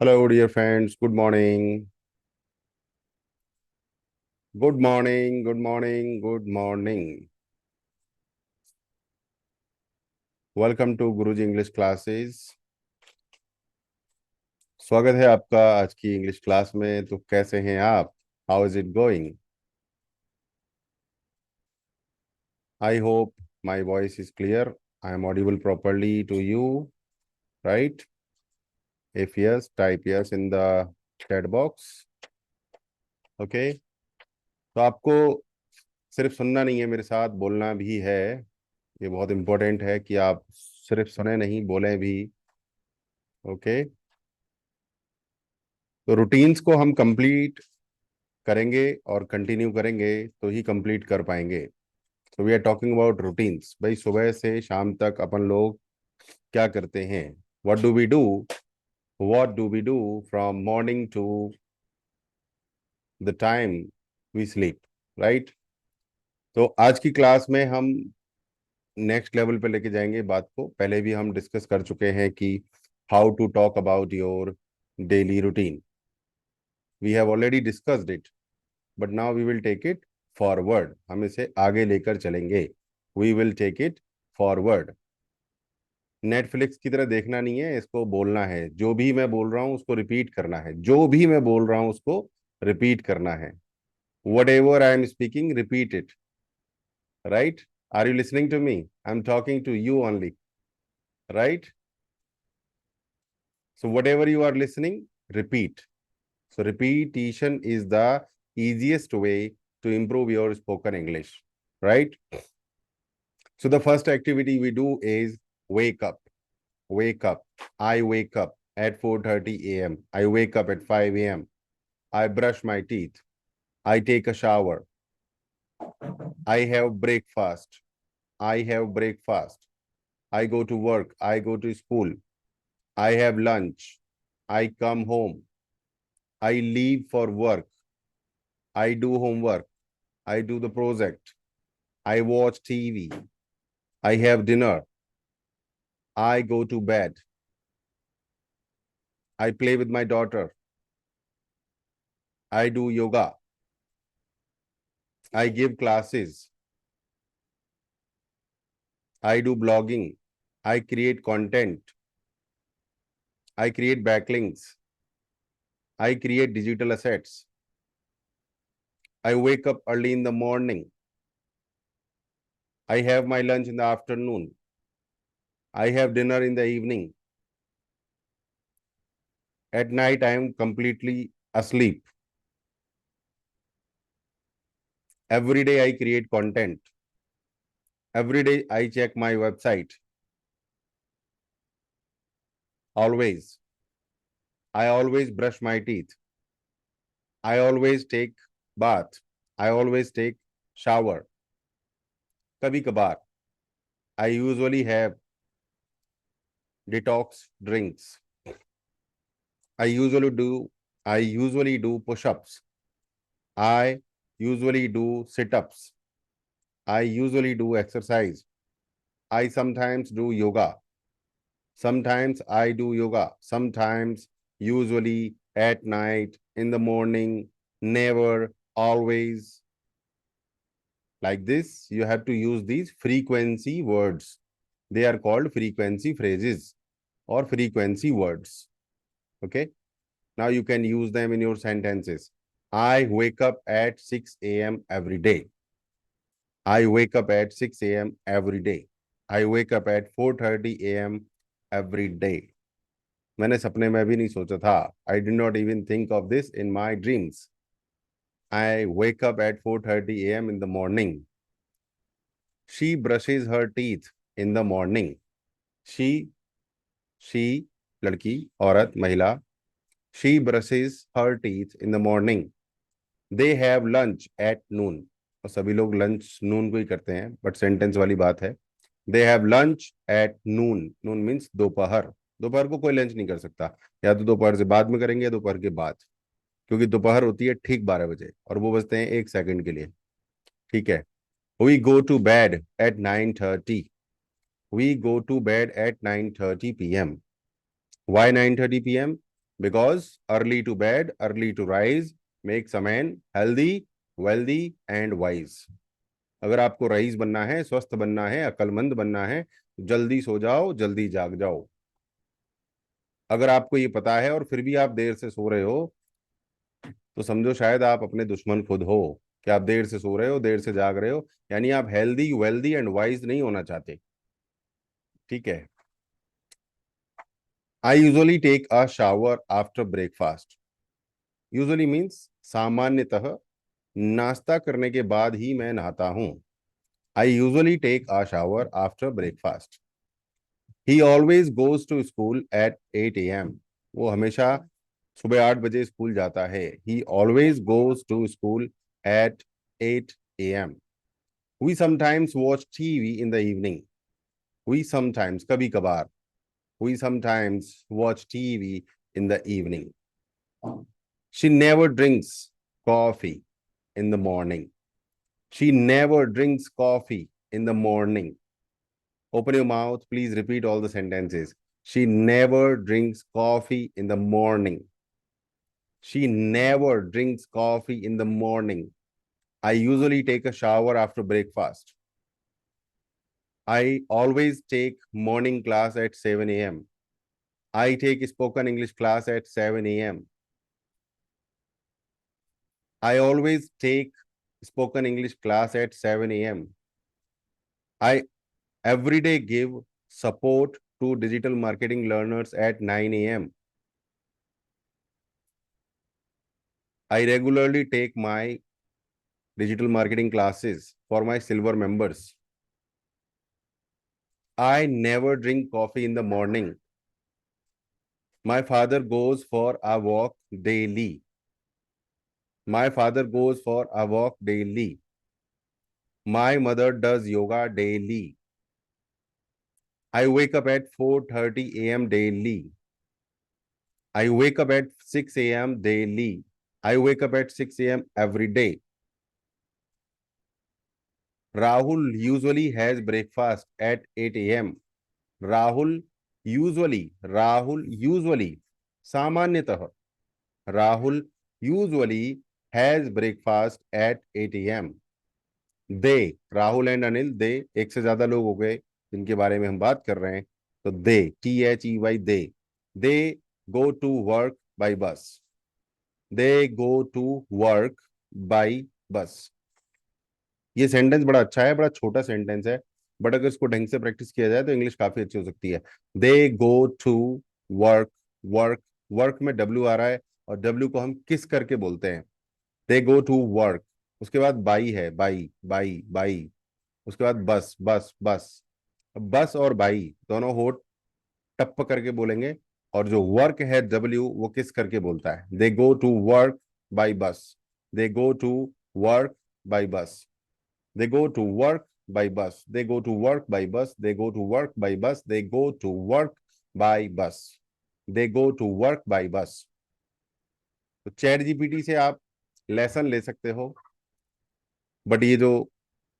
Hello, dear friends. Good morning. Good morning. Good morning. Good morning. Welcome to Guruji English classes. स्वागत है आपका आज की English class में। तो कैसे हैं आप? How is it going? I hope my voice is clear. I am audible properly to you, right? If yes, type yes in the chat box. Okay, तो आपको सिर्फ सुनना नहीं है, मेरे साथ बोलना भी है। ये बहुत इंपॉर्टेंट है कि आप सिर्फ सुने नहीं, बोलें भी। ओके, तो रूटीन्स को हम कंप्लीट करेंगे और कंटिन्यू करेंगे तो ही कंप्लीट कर पाएंगे। तो we are talking about routines. भाई, सुबह से शाम तक अपन लोग क्या करते हैं? What do we do? What do we do from morning to the time we sleep, right? तो आज की क्लास में हम नेक्स्ट लेवल पे लेके जाएंगे बात को। पहले भी हम डिस्कस कर चुके हैं कि how to talk about your daily routine. We have already discussed it, but now we will take it forward. हम इसे आगे लेकर चलेंगे। We will take it forward. Netflix की तरह देखना नहीं है, इसको बोलना है। जो भी मैं बोल रहा हूं उसको रिपीट करना है। जो भी मैं बोल रहा हूं उसको रिपीट करना है। Whatever I am speaking, repeat it, right? Are you listening to me? I am talking to you only, right? So whatever you are listening, repeat. So repetition is the easiest way to improve your spoken English, right? So the first activity we do is wake up. Wake up. I wake up at 4:30 a.m. I wake up at 5 a.m. I brush my teeth. I take a shower. I have breakfast. I have breakfast. I go to work. I go to school. I have lunch. I come home. I leave for work. I do homework. I do the project. I watch TV. I have dinner. I go to bed. I play with my daughter. I do yoga. I give classes. I do blogging. I create content. I create backlinks. I create digital assets. I wake up early in the morning. I have my lunch in the afternoon. I have dinner in the evening. At night, I am completely asleep. Every day, I create content. Every day, I check my website. Always. I always brush my teeth. I always take bath. I always take shower. Kabhi kabar. I usually have detox drinks. I usually do I usually do push-ups. I usually do sit-ups. I usually do exercise. I sometimes do yoga. Sometimes I do yoga. Sometimes, usually, at night, in the morning, never, always. Like this, you have to use these frequency words. They are called frequency phrases or frequency words. Okay. Now you can use them in your sentences. I wake up at 6 a.m. every day. I wake up at 6 a.m. every day. I wake up at 4:30 a.m. every day. मैंने सपने में भी नहीं सोचा था. I did not even think of this in my dreams. I wake up at 4:30 a.m. in the morning. She brushes her teeth in the morning. She लड़की, औरत, महिला. She brushes her teeth in the morning. They have lunch at noon. और सभी लोग lunch नून को ही करते हैं, but sentence वाली बात है. They have lunch at noon. Noon means दोपहर. दोपहर को कोई लंच नहीं कर सकता. या तो दोपहर से बाद में करेंगे या दोपहर के बाद, क्योंकि दोपहर होती है ठीक 12 बजे और वो बजते हैं 1 सेकंड के लिए. ठीक है. We go to bed at 9:30. We go to bed at 9:30 p.m. Why 9:30 p.m.? Because early to bed, early to rise makes a man healthy, wealthy and wise. अगर आपको रईस बनना है, स्वस्थ बनना है, अक्लमंद बनना है, जल्दी सो जाओ, जल्दी जाग जाओ। अगर आपको ये पता है और फिर भी आप देर से सो रहे हो, तो समझो शायद आप अपने दुश्मन खुद हो, कि आप देर से सो रहे हो, देर से जाग रहे हो, यानी आप हेल्दी, वेल्दी एंड वाइज नहीं होना चाहते। ठीक है। I usually take a shower after breakfast. Usually means सामान्यतः नाश्ता करने के बाद ही मैं नहाता हूं। I usually take a shower after breakfast. He always goes to school at 8 AM। वो हमेशा सुबह 8 बजे स्कूल जाता है। He always goes to school at 8 AM। We sometimes watch TV in the evening. We sometimes, कभी कभार, we sometimes watch TV in the evening. She never drinks coffee in the morning. She never drinks coffee in the morning. Open your mouth. Please repeat all the sentences. She never drinks coffee in the morning. She never drinks coffee in the morning. I usually take a shower after breakfast. I always take morning class at 7 a.m. I take spoken English class at 7 a.m. I always take spoken English class at 7 a.m. I every day give support to digital marketing learners at 9 a.m. I regularly take my digital marketing classes for my silver members. I never drink coffee in the morning. My father goes for a walk daily. My father goes for a walk daily. My mother does yoga daily. I wake up at 4:30 a.m. daily. I wake up at 6 a.m. daily. I wake up at 6 a.m. every day. Rahul usually has breakfast at 8 a.m. Rahul usually, सामान्यतः, Rahul usually has breakfast at 8 a.m. They, Rahul and Anil, they, एक से ज्यादा लोग हो गए जिनके बारे में हम बात कर रहे हैं, तो they, THEY, they go to work by bus. They go to work by bus. ये सेंटेंस बड़ा अच्छा है, बड़ा छोटा सेंटेंस है, बट अगर इसको ढंग से प्रैक्टिस किया जाए तो इंग्लिश काफी अच्छी हो सकती है। They go to work, work, work में डब्ल्यू आ रहा है और डब्ल्यू को हम किस करके बोलते हैं। दे गो टू वर्क, उसके बाद बाई है, बाई बाई बाई, उसके बाद बस बस बस। अब बस और बाई दोनों होठ टप करके बोलेंगे, और जो वर्क है डब्ल्यू वो किस करके बोलता है। They go to work by bus. They go to work by bus. They go to work by bus. They go to work by bus. They go to work by bus. They go to work by bus. They go to work by bus. तो chat GPT से आप lesson ले सकते हो, but ये जो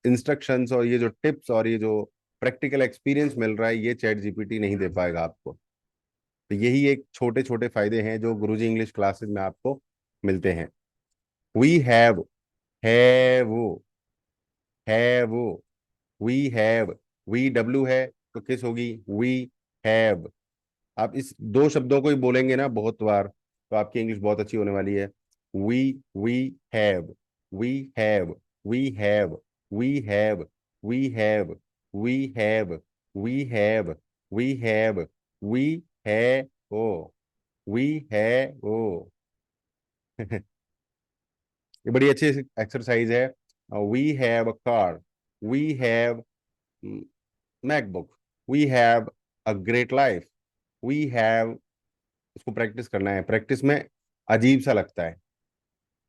instructions और ये जो टिप्स और ये जो प्रैक्टिकल एक्सपीरियंस मिल रहा है, ये चैट जीपीटी नहीं दे पाएगा आपको। तो यही एक छोटे छोटे फायदे हैं जो गुरुजी इंग्लिश क्लासेस में आपको मिलते हैं। We have, have, we have, we W है तो किस होगी, वी हैव। आप इस दो शब्दों को ही बोलेंगे ना बहुत बार, तो आपकी इंग्लिश बहुत अच्छी होने वाली है। We have, we have, we have, we have, we have, we have, we have, we have, we have oh, we have ओ। ये बड़ी अच्छी एक्सरसाइज है। We have a car, we have MacBook, we have a great life, we have. इसको practice करना है। Practice में अजीब सा लगता है,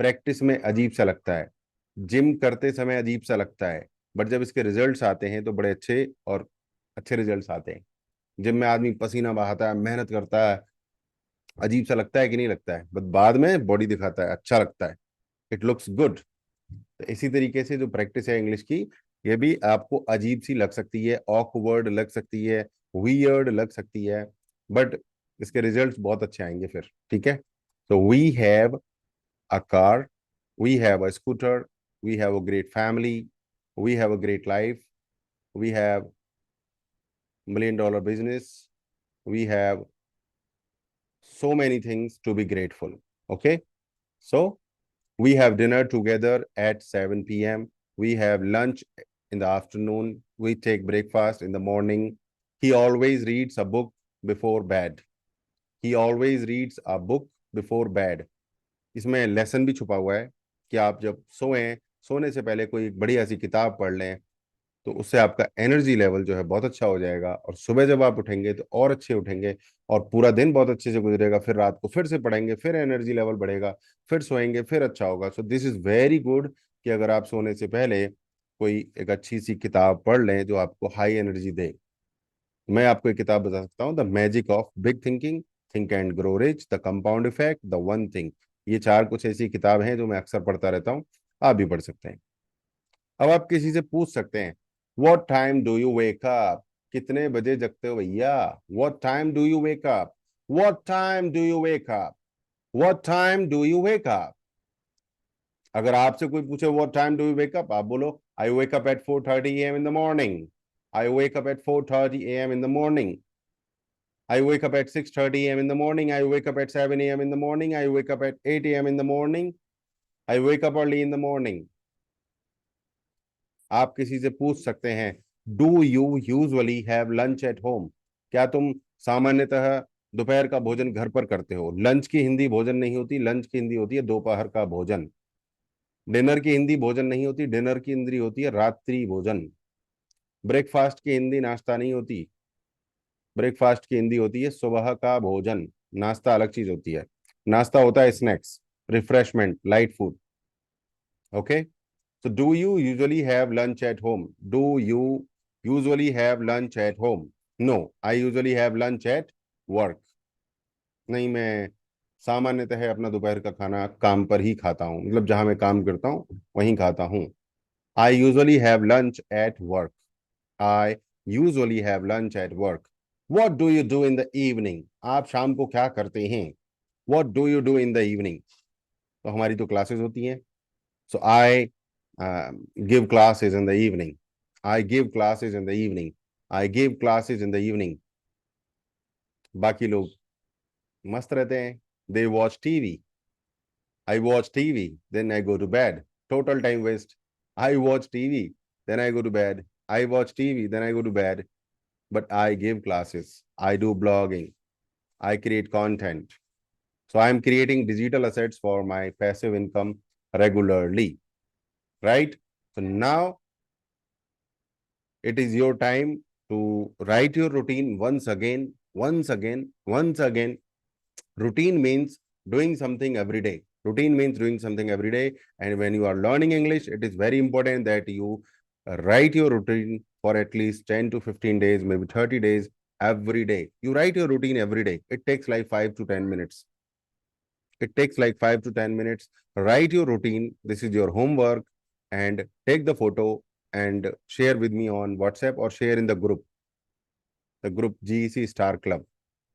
प्रैक्टिस में अजीब सा लगता है, जिम करते समय अजीब सा लगता है, बट जब इसके रिजल्ट्स आते हैं तो बड़े अच्छे और अच्छे रिजल्ट्स आते हैं। जिम में आदमी पसीना बहाता है, मेहनत करता है, अजीब सा लगता है कि नहीं लगता है, बट बाद में बॉडी दिखाता है, अच्छा लगता है, इट लुक्स गुड। तो इसी तरीके से जो प्रैक्टिस है इंग्लिश की, ये भी आपको अजीब सी लग सकती है, ऑकवर्ड लग सकती है, वियर्ड लग सकती है, बट इसके रिजल्ट्स बहुत अच्छे आएंगे फिर, ठीक है। तो we have a car, we have a scooter, we have a great family, we have a great life, we have $1 million business, we have so many things to be grateful. Okay, so we have dinner together at 7 p.m. We have lunch in the afternoon. We take breakfast in the morning. He always reads a book before bed. He always reads a book before bed. इसमें lesson भी छुपा हुआ है कि आप जब सोएं, सोने से पहले कोई एक बढ़िया सी किताब पढ़ लें, तो उससे आपका एनर्जी लेवल जो है बहुत अच्छा हो जाएगा, और सुबह जब आप उठेंगे तो और अच्छे उठेंगे, और पूरा दिन बहुत अच्छे से गुजरेगा। फिर रात को फिर से पढ़ेंगे, फिर एनर्जी लेवल बढ़ेगा, फिर सोएंगे, फिर अच्छा होगा। So this is very good कि अगर आप सोने से पहले कोई एक अच्छी सी किताब पढ़ लें जो आपको हाई एनर्जी दे। मैं आपको एक किताब बता सकता हूँ, the magic of big thinking, think and grow rich, the compound effect, the one thing. ये चार कुछ ऐसी किताब हैं जो मैं अक्सर पढ़ता रहता हूँ, आप भी पढ़ सकते हैं। अब आप किसी से पूछ सकते हैं, what time do you wake up, कितने बजे जगते हो भैया? What time do you wake up, what time do you wake up, what time do you wake up. अगर आपसे कोई पूछे what time do you wake up, आप बोलो I wake up at 4:30 AM in the morning, I wake up at 4:30 AM in the morning, I wake up at 6:30 a.m. in the morning. I wake up at 7 a.m. in the morning. I wake up at 8 a.m. in the morning. I wake up early in the morning. आप किसी से पूछ सकते हैं, do you usually have lunch at home, क्या तुम सामान्यतः दोपहर का भोजन घर पर करते हो? लंच की हिंदी भोजन नहीं होती, लंच की हिंदी होती है दोपहर का भोजन। डिनर की हिंदी भोजन नहीं होती, डिनर की हिंदी होती है रात्रि भोजन। ब्रेकफास्ट की हिंदी नाश्ता नहीं होती, ब्रेकफास्ट की हिंदी होती है सुबह का भोजन। नाश्ता अलग चीज होती है, नाश्ता होता है snacks, refreshment, light food. Okay, so do you usually have lunch at home? Do you usually have lunch at home? No, I usually have lunch at work. नहीं, मैं सामान्यतः अपना दोपहर का खाना काम पर ही खाता हूँ, मतलब जहां मैं काम करता हूँ वहीं खाता हूँ। I usually have lunch at work. I usually have lunch at work. What do you do in the evening? आप शाम को क्या करते हैं? What do you do in the evening? तो हमारी तो क्लासेस होती हैं। So I give classes in the evening. I give classes in the evening. I give classes in the evening. बाकी लोग मस्त रहते हैं, they watch TV. I watch TV, then I go to bed. Total time waste. I watch TV, then I go to bed. I watch TV, then I go to bed. But I give classes. I do blogging. I create content. So I'm creating digital assets for my passive income regularly. Right? So now it is your time to write your routine once again, once again, once again. Routine means doing something every day. Routine means doing something every day. And when you are learning English, it is very important that you write your routine for at least 10 to 15 days, maybe 30 days every day. You write your routine every day. It takes like 5 to 10 minutes. It takes like 5 to 10 minutes. Write your routine. This is your homework, and take the photo and share with me on WhatsApp or share in the group GEC Star Club.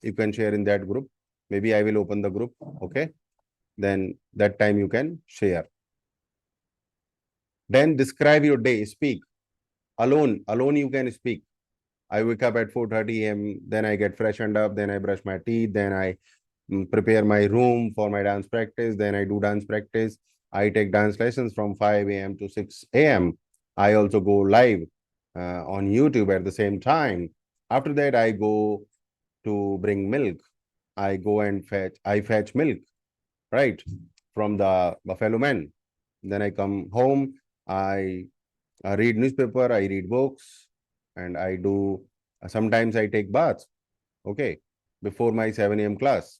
You can share in that group. Maybe I will open the group. Okay. Then that time you can share. Then describe your day. Speak. Alone. Alone you can speak. I wake up at 4:30 a.m. Then I get freshened up. Then I brush my teeth. Then I prepare my room for my dance practice. Then I do dance practice. I take dance lessons from 5 a.m. to 6 a.m. I also go live on YouTube at the same time. After that, I go to bring milk. I fetch milk, right, from the buffalo man. Then I come home. I read newspaper. I read books, and I do. Sometimes I take baths. Okay, before my 7 a.m. class.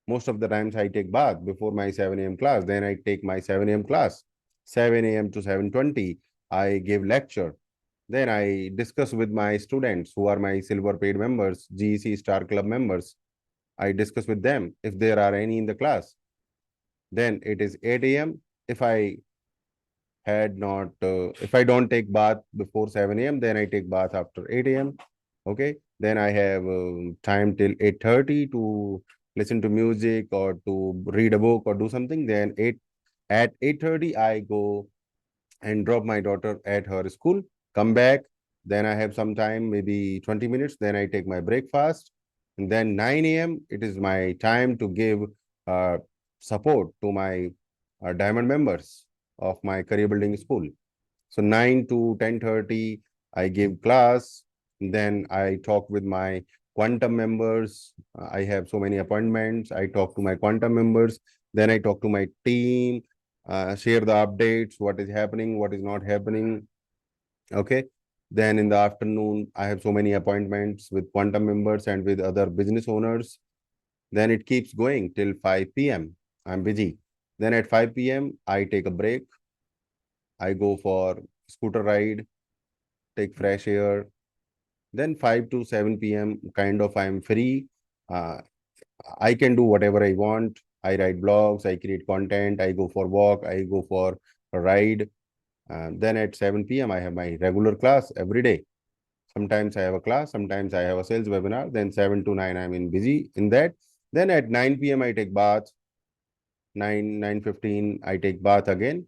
Most of the times I take bath before my 7 a.m. class. Then I take my 7 a.m. class. 7 a.m. to 7:20, I give lecture. Then I discuss with my students who are my silver paid members, GEC Star Club members. I discuss with them if there are any in the class. Then it is 8 a.m. If I had not, if I don't take bath before 7 a.m., then I take bath after 8 a.m. Okay. Then I have time till 8:30 to listen to music or to read a book or do something. Then at 8:30 I go and drop my daughter at her school, come back. Then I have some time, maybe 20 minutes. Then I take my breakfast. And then 9 a.m., it is my time to give uh, support to my diamond members of my career building school. So 9 to 10:30, I give class. Then I talk with my quantum members. I have so many appointments. I talk to my quantum members. Then I talk to my team, share the updates, what is happening, what is not happening. Okay. Then in the afternoon, I have so many appointments with quantum members and with other business owners. Then it keeps going till 5 p.m. I'm busy. Then at 5 p.m., I take a break. I go for scooter ride, take fresh air. Then 5 to 7 p.m. kind of I'm free. Uh, I can do whatever I want. I write blogs, I create content, I go for walk, I go for a ride. Then at 7 p.m. I have my regular class every day. Sometimes I have a class, sometimes I have a sales webinar. Then 7 to 9 I'm in busy in that. Then at 9 p.m. I take bath. 9:15 I take bath again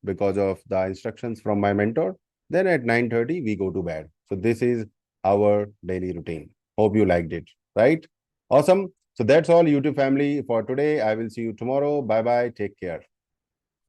because of the instructions from my mentor. Then at 9:30 we go to bed. So this is our daily routine. Hope you liked it, right? Awesome. So that's all YouTube family for today. I will see you tomorrow. Bye bye. Take care.